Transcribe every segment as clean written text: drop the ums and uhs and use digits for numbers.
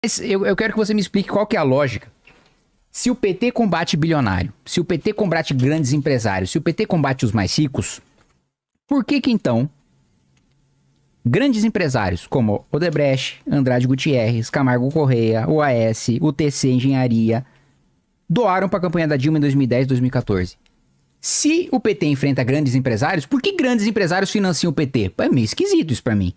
Mas eu quero que você me explique qual que é a lógica. Se o PT combate bilionário, se o PT combate grandes empresários, se o PT combate os mais ricos, por que que então grandes empresários como Odebrecht, Andrade Gutierrez, Camargo Correia, OAS, UTC Engenharia doaram para a campanha da Dilma em 2010 e 2014? Se o PT enfrenta grandes empresários, por que grandes empresários financiam o PT? É meio esquisito isso para mim.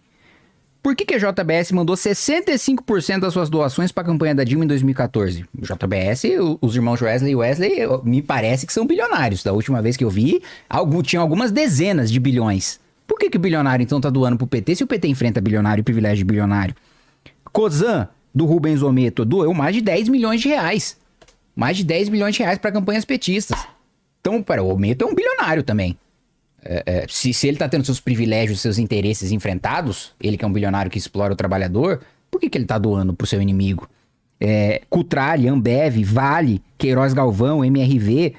Por que que a JBS mandou 65% das suas doações para a campanha da Dilma em 2014? O JBS, os irmãos Wesley e Wesley, me parece que são bilionários. Da última vez que eu vi, tinham algumas dezenas de bilhões. Por que que o bilionário, então, tá doando pro PT se o PT enfrenta bilionário e privilégio de bilionário? Cosan, do Rubens Ometo, doeu mais de 10 milhões de reais. Mais de 10 milhões de reais para campanhas petistas. Então, o Ometo é um bilionário também. Se ele tá tendo seus privilégios, seus interesses enfrentados, ele que é um bilionário que explora o trabalhador, por que que ele tá doando pro seu inimigo? Cutrale, Ambev, Vale, Queiroz Galvão, MRV,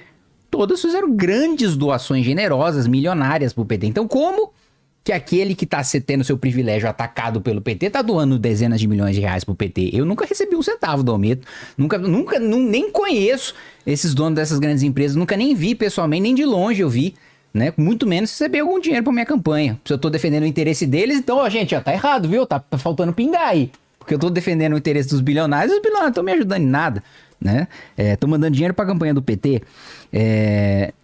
todas fizeram grandes doações generosas, milionárias pro PT. Então como que aquele que tá tendo seu privilégio atacado pelo PT tá doando dezenas de milhões de reais pro PT? Eu nunca recebi um centavo do Ometo, nem conheço esses donos dessas grandes empresas, nunca nem vi pessoalmente, nem de longe eu vi. Né? Muito menos receber algum dinheiro pra minha campanha. Se eu tô defendendo o interesse deles, então, ó, gente, ó, tá errado, viu? Tá faltando pingar aí. Porque eu tô defendendo o interesse dos bilionários e os bilionários não estão me ajudando em nada, né? Tô mandando dinheiro pra campanha do PT.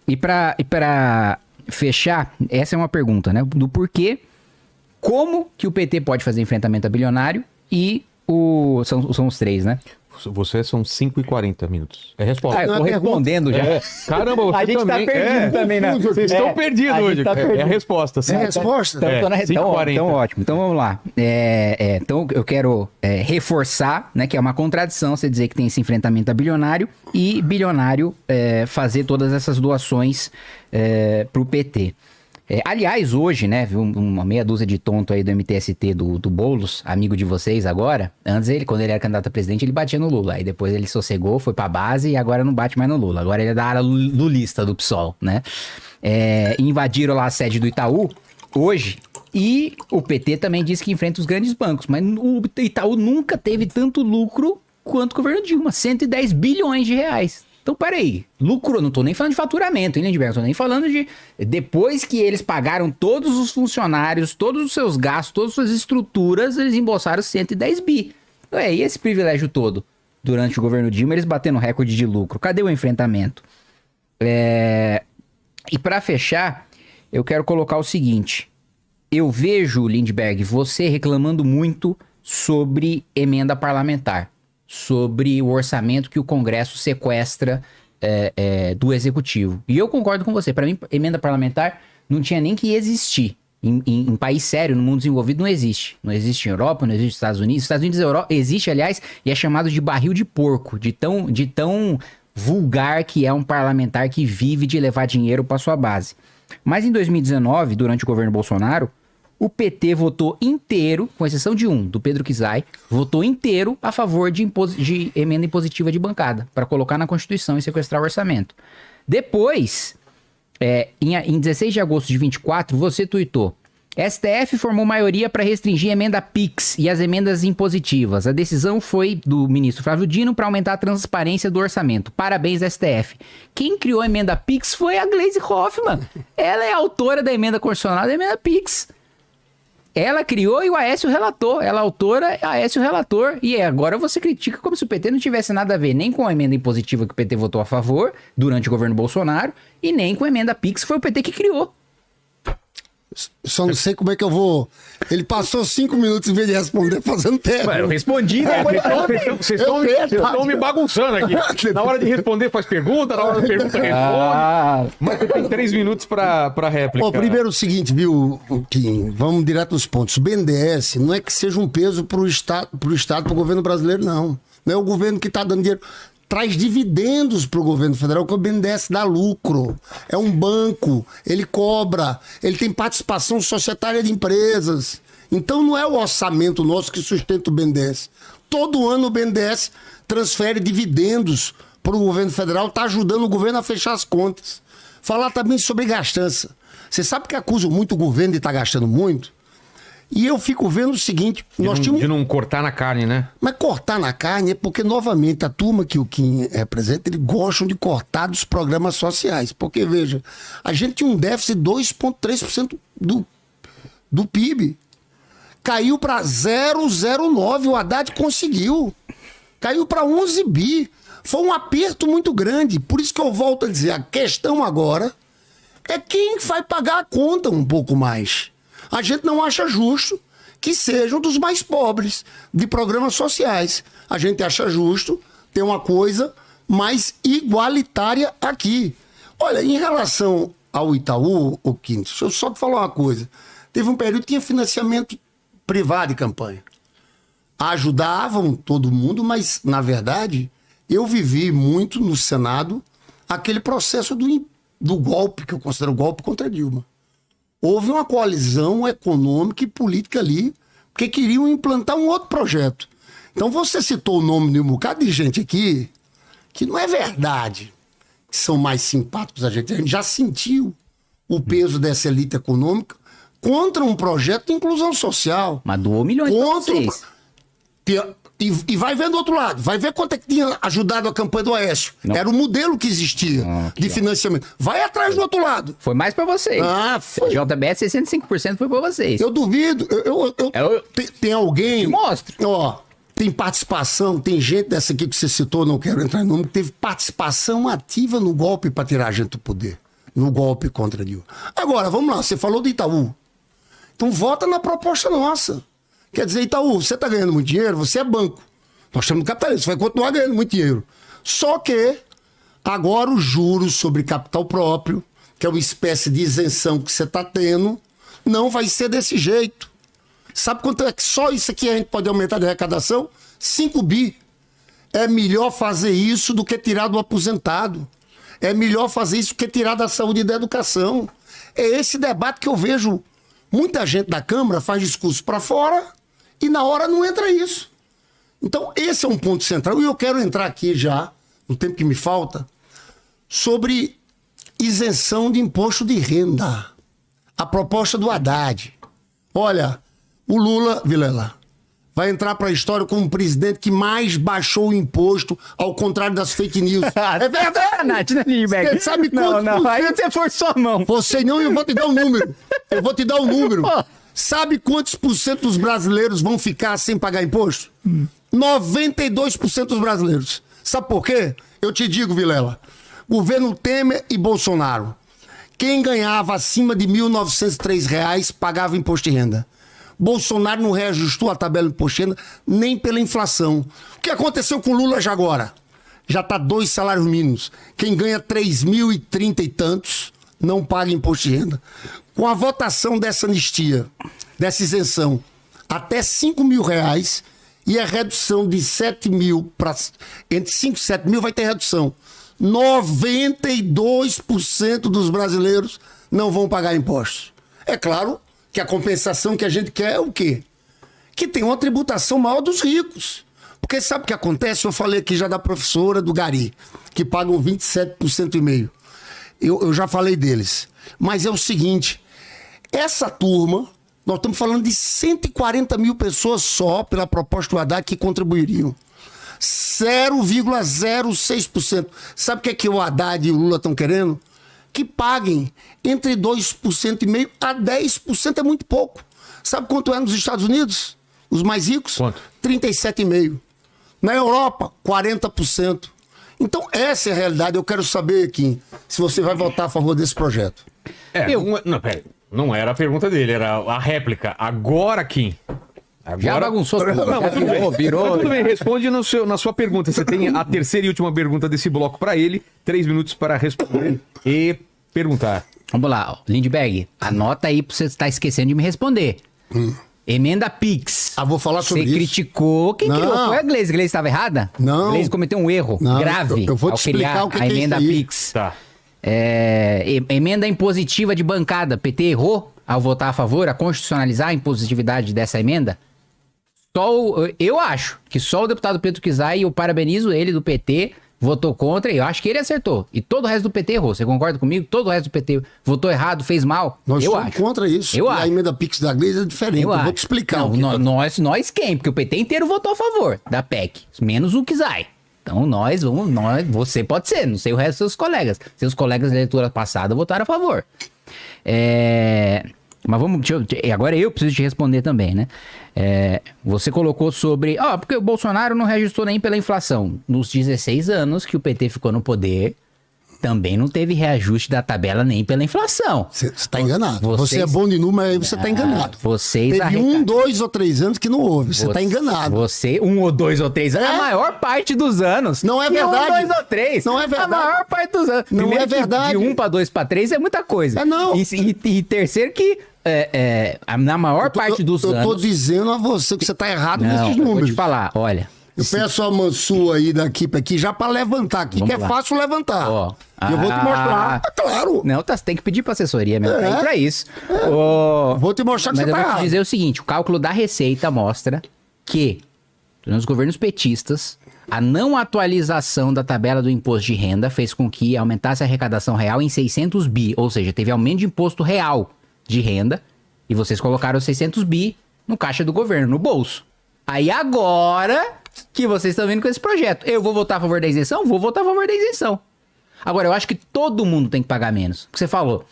E pra fechar, essa é uma pergunta, né? Do porquê, como que o PT pode fazer enfrentamento a bilionário e são os três, né? Você são 5h40 minutos. É resposta. Eu tô respondendo já. Caramba, você a gente também. tá perdido também, né? Vocês estão perdidos hoje. Tá É a resposta. É a resposta? Então, ótimo. Então, vamos lá. Então, eu quero reforçar, né, que é uma contradição você dizer que tem esse enfrentamento a bilionário e bilionário fazer todas essas doações pro PT. Aliás, hoje, né, viu uma meia dúzia de tonto aí do MTST do Boulos, amigo de vocês agora. Antes, quando ele era candidato a presidente, ele batia no Lula. Aí depois ele sossegou, foi pra base e agora não bate mais no Lula. Agora ele é da área lulista do PSOL, né? Invadiram lá a sede do Itaú hoje e o PT também disse que enfrenta os grandes bancos. Mas o Itaú nunca teve tanto lucro quanto o governo Dilma, 110 bilhões de reais. Então, peraí, lucro, não tô nem falando de faturamento, hein, Lindbergh? Tô nem falando de... Depois que eles pagaram todos os funcionários, todos os seus gastos, todas as suas estruturas, eles embolsaram 110 bi. E esse privilégio todo? Durante o governo Dilma, eles batendo recorde de lucro. Cadê o enfrentamento? E pra fechar, eu quero colocar o seguinte. Eu vejo, Lindbergh, você reclamando muito sobre emenda parlamentar. Sobre o orçamento que o Congresso sequestra do Executivo. E eu concordo com você. Para mim, emenda parlamentar não tinha nem que existir. Em país sério, no mundo desenvolvido, não existe. Não existe em Europa, não existe nos Estados Unidos. Nos Estados Unidos e Europa existe, aliás, e é chamado de barril de porco. De tão vulgar que é um parlamentar que vive de levar dinheiro para sua base. Mas em 2019, durante o governo Bolsonaro, o PT votou inteiro, com exceção de do Pedro Kizai, votou inteiro a favor de emenda impositiva de bancada, para colocar na Constituição e sequestrar o orçamento. Depois, em 16 de agosto de 24, você tuitou: STF formou maioria para restringir a emenda PIX e as emendas impositivas. A decisão foi do ministro Flávio Dino para aumentar a transparência do orçamento. Parabéns, STF. Quem criou a emenda PIX foi a Gleisi Hoffmann. Ela é a autora da emenda constitucional da emenda PIX. Ela criou e o Aécio relator. Ela é autora, Aécio relator. E agora você critica como se o PT não tivesse nada a ver nem com a emenda impositiva que o PT votou a favor durante o governo Bolsonaro e nem com a emenda PIX, que foi o PT que criou. Só não sei como é que eu vou... Ele passou 5 minutos em vez de responder fazendo tempo. Eu respondi, né? Vocês estão me bagunçando aqui. Na hora de responder faz pergunta, na hora da pergunta responde. Mas você tem 3 minutos para réplica. Primeiro o seguinte, viu, Kim? Vamos direto aos pontos. O BNDES não é que seja um peso pro Estado, pro governo brasileiro, não. Não é o governo que está dando dinheiro. Traz dividendos para o governo federal, que o BNDES dá lucro. É um banco, ele cobra, ele tem participação societária de empresas. Então não é o orçamento nosso que sustenta o BNDES. Todo ano o BNDES transfere dividendos para o governo federal, está ajudando o governo a fechar as contas. Falar também sobre gastança. Você sabe que acusam muito o governo de estar gastando muito? E eu fico vendo o seguinte... De não cortar na carne, né? Mas cortar na carne é porque, novamente, a turma que o Kim representa, eles gostam de cortar dos programas sociais. Porque, veja, a gente tinha um déficit de 2,3% do PIB. Caiu para 0,09%. O Haddad conseguiu. Caiu para 11 bi. Foi um aperto muito grande. Por isso que eu volto a dizer, a questão agora é quem vai pagar a conta um pouco mais. A gente não acha justo que sejam dos mais pobres de programas sociais. A gente acha justo ter uma coisa mais igualitária aqui. Olha, em relação ao Itaú, o Quinto, deixa eu só te falar uma coisa. Teve um período que tinha financiamento privado de campanha. Ajudavam todo mundo, mas, na verdade, eu vivi muito no Senado aquele processo do golpe, que eu considero golpe contra Dilma. Houve uma coalizão econômica e política ali, porque queriam implantar um outro projeto. Então você citou o nome de um bocado de gente aqui, que não é verdade, que são mais simpáticos a gente. A gente já sentiu o peso dessa elite econômica contra um projeto de inclusão social. Mas doou milhões pra vocês. E vai ver do outro lado, vai ver quanto é que tinha ajudado a campanha do Aécio. Não. Era o modelo que existia de financiamento. Vai atrás do outro lado. Foi mais pra vocês. Foi. JBS, 65% foi pra vocês. Eu duvido. Tem alguém... Mostra. Ó, tem participação, tem gente dessa aqui que você citou, não quero entrar em nome, que teve participação ativa no golpe pra tirar a gente do poder. No golpe contra Dilma. Agora, vamos lá, você falou do Itaú. Então vota na proposta nossa. Quer dizer, Itaú, você está ganhando muito dinheiro, você é banco. Nós estamos no capitalismo, você vai continuar ganhando muito dinheiro. Só que agora os juros sobre capital próprio, que é uma espécie de isenção que você está tendo, não vai ser desse jeito. Sabe quanto é que só isso aqui a gente pode aumentar de arrecadação? 5 bi. É melhor fazer isso do que tirar do aposentado. É melhor fazer isso do que tirar da saúde e da educação. É esse debate que eu vejo. Muita gente da Câmara faz discurso para fora e na hora não entra isso. Então, esse é um ponto central. E eu quero entrar aqui já, no tempo que me falta, sobre isenção de imposto de renda. A proposta do Haddad. Olha, o Lula, Vilela, vai entrar para a história como o presidente que mais baixou o imposto, ao contrário das fake news. É verdade, né, Você sabe quanto? Não, aí você forçou a mão. Você não, eu vou te dar um número. Sabe quantos por cento dos brasileiros vão ficar sem pagar imposto? 92% dos brasileiros. Sabe por quê? Eu te digo, Vilela. Governo Temer e Bolsonaro. Quem ganhava acima de R$ 1.903 pagava imposto de renda. Bolsonaro não reajustou a tabela de imposto de renda nem pela inflação. O que aconteceu com o Lula já agora? Já está 2 salários mínimos. Quem ganha 3.030 e tantos não paga imposto de renda. Com a votação dessa anistia, dessa isenção, até R$ 5.000 e a redução de 7 mil para entre 5 e 7 mil vai ter redução. 92% dos brasileiros não vão pagar impostos. É claro que a compensação que a gente quer é o quê? Que tem uma tributação maior dos ricos. Porque sabe o que acontece? Eu falei aqui já da professora do Gari, que pagam 27,5%. Eu já falei deles. Mas é o seguinte, essa turma, nós estamos falando de 140 mil pessoas só pela proposta do Haddad que contribuiriam. 0,06%. Sabe o que o Haddad e o Lula estão querendo? Que paguem entre 2,5% a 10%, é muito pouco. Sabe quanto é nos Estados Unidos? Os mais ricos? Quanto? 37,5%. Na Europa, 40%. Então, essa é a realidade. Eu quero saber, Kim, se você vai votar a favor desse projeto. Não era a pergunta dele, era a réplica. Agora, Kim. Agora... Já bagunçou tudo. Não, mas tudo bem. Virou. Mas tudo bem, responde na sua pergunta. Você tem a terceira e última pergunta desse bloco para ele. 3 minutos para responder e perguntar. Vamos lá, Lindbergh. Anota aí pra você estar esquecendo de me responder. Emenda Pix. Vou falar sobre isso. Você criticou. Quem criou? Foi a Gleice. A Gleice estava errada? Não. A Gleice cometeu um erro grave eu vou te explicar o que a emenda é isso aí. Pix. Tá. Emenda impositiva de bancada. PT errou ao votar a favor, a constitucionalizar a impositividade dessa emenda? Eu acho que só o deputado Pedro Kizai, e eu parabenizo ele do PT, votou contra e eu acho que ele acertou. E todo o resto do PT errou. Você concorda comigo? Todo o resto do PT votou errado, fez mal. Nós somos contra isso. Eu e a emenda Pix da Gleisi é diferente. Eu vou te explicar. Não, nós quem? Porque o PT inteiro votou a favor da PEC. Menos o Kizai. Então você pode ser, não sei o resto dos seus colegas. Seus colegas da leitura passada votaram a favor. Mas agora eu preciso te responder também, né? Você colocou sobre... porque o Bolsonaro não reajustou nem pela inflação. Nos 16 anos que o PT ficou no poder, também não teve reajuste da tabela nem pela inflação. Você está enganado. Você é bom de número, aí você está enganado. Teve 1, 2 ou 3 anos que não houve. Você está enganado. 1 ou 2 ou 3 anos, a maior parte dos anos. Não é verdade. 1, 2 ou 3. Não é verdade. A maior parte dos anos. Não é verdade. De 1 para 2 para 3 é muita coisa. Não. E terceiro que... na maior parte dos anos... Eu tô dizendo a você que você tá errado nesses números. Eu vou te falar, olha... Eu peço a Mansur aí daqui pra aqui já pra levantar aqui, que é fácil levantar. E eu vou te mostrar. Claro. Não, você tem que pedir pra assessoria mesmo, tá aí pra isso. Vou te mostrar que Mas você tá errado. Mas eu vou te dizer o seguinte, o cálculo da Receita mostra que, nos governos petistas, a não atualização da tabela do imposto de renda fez com que aumentasse a arrecadação real em 600 bi, ou seja, teve aumento de imposto real de renda, e vocês colocaram 600 bi no caixa do governo, no bolso. Aí agora que vocês estão vindo com esse projeto, eu vou votar a favor da isenção? Vou votar a favor da isenção. Agora, eu acho que todo mundo tem que pagar menos. Porque você falou,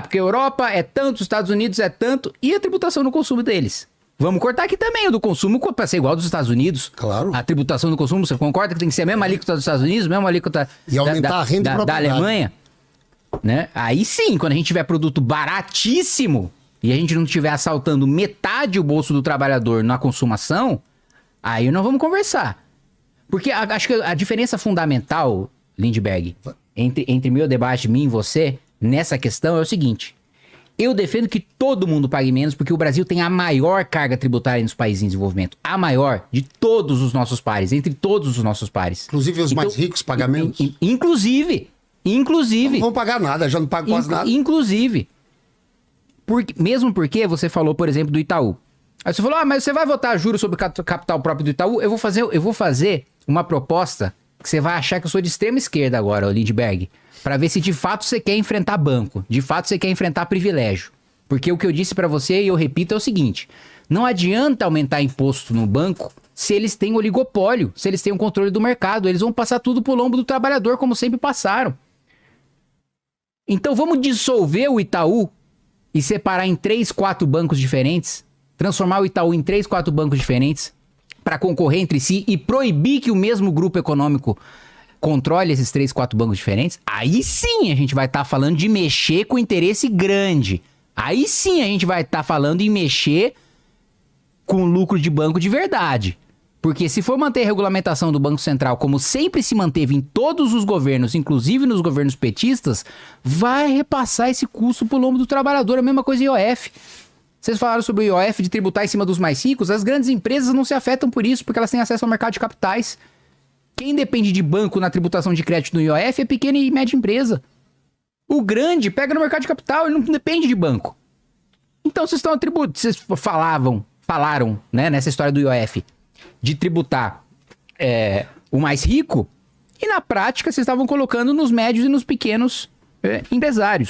porque a Europa é tanto, os Estados Unidos é tanto, e a tributação no consumo deles? Vamos cortar aqui também o do consumo para ser igual dos Estados Unidos. Claro. A tributação do consumo, você concorda que tem que ser a mesma alíquota dos Estados Unidos, a mesma alíquota e aumentar a renda da Alemanha? Né? Aí sim, quando a gente tiver produto baratíssimo e a gente não estiver assaltando metade o bolso do trabalhador na consumação, aí nós vamos conversar. Porque acho que a diferença fundamental, Lindbergh, entre meu debate, mim e você, nessa questão é o seguinte. Eu defendo que todo mundo pague menos porque o Brasil tem a maior carga tributária nos países em desenvolvimento. A maior de todos os nossos pares, entre todos os nossos pares. Inclusive os mais ricos pagam menos? Inclusive. Não vão pagar nada, já não pagam quase nada. Inclusive. Mesmo porque você falou, por exemplo, do Itaú. Aí você falou, mas você vai votar juros sobre o capital próprio do Itaú? Eu vou fazer uma proposta que você vai achar que eu sou de extrema esquerda agora, Lindbergh, para ver se de fato você quer enfrentar banco, de fato você quer enfrentar privilégio. Porque o que eu disse para você, e eu repito, é o seguinte, não adianta aumentar imposto no banco se eles têm oligopólio, se eles têm o controle do mercado, eles vão passar tudo pro lombo do trabalhador, como sempre passaram. Então vamos dissolver o Itaú e separar em 3, 4 bancos diferentes, transformar o Itaú em 3, 4 bancos diferentes para concorrer entre si e proibir que o mesmo grupo econômico controle esses 3, 4 bancos diferentes. Aí sim a gente vai estar falando de mexer com interesse grande. Aí sim a gente vai estar falando em mexer com lucro de banco de verdade. Porque se for manter a regulamentação do Banco Central como sempre se manteve em todos os governos, inclusive nos governos petistas, vai repassar esse custo pro lombo do trabalhador. A mesma coisa IOF. Vocês falaram sobre o IOF de tributar em cima dos mais ricos. As grandes empresas não se afetam por isso, porque elas têm acesso ao mercado de capitais. Quem depende de banco na tributação de crédito no IOF é pequena e média empresa. O grande pega no mercado de capital, ele não depende de banco. Então vocês estão vocês falaram, né, nessa história do IOF, de tributar o mais rico, e na prática vocês estavam colocando nos médios e nos pequenos empresários.